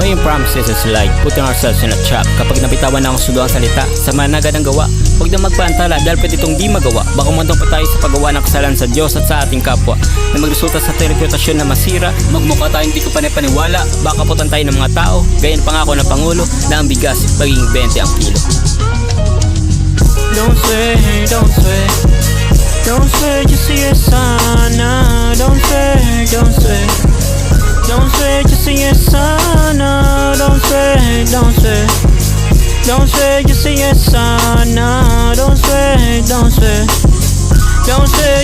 May promises is like putting ourselves in a trap. Kapag nabitawan na ang sundo ang salita, sama na agad ang gawa. Huwag na magpaantala dahil pwede itong di magawa. Baka umantong pa tayo sa paggawa ng kasalanan sa Diyos at sa ating kapwa, na magresulta sa ating reputasyon na masira. Magmukha tayo hindi ko panipaniwala. Baka putan tayo ng mga tao, gaya ng pangako ng Pangulo na ang bigas magiging 20 ang kilo. Don't swear, don't swear, don't swear, just say yes or no. Don't swear, don't swear, don't swear, just say yes or no. Don't swear, don't swear, don't swear, just say yes or no. Don't swear, don't swear, don't swear,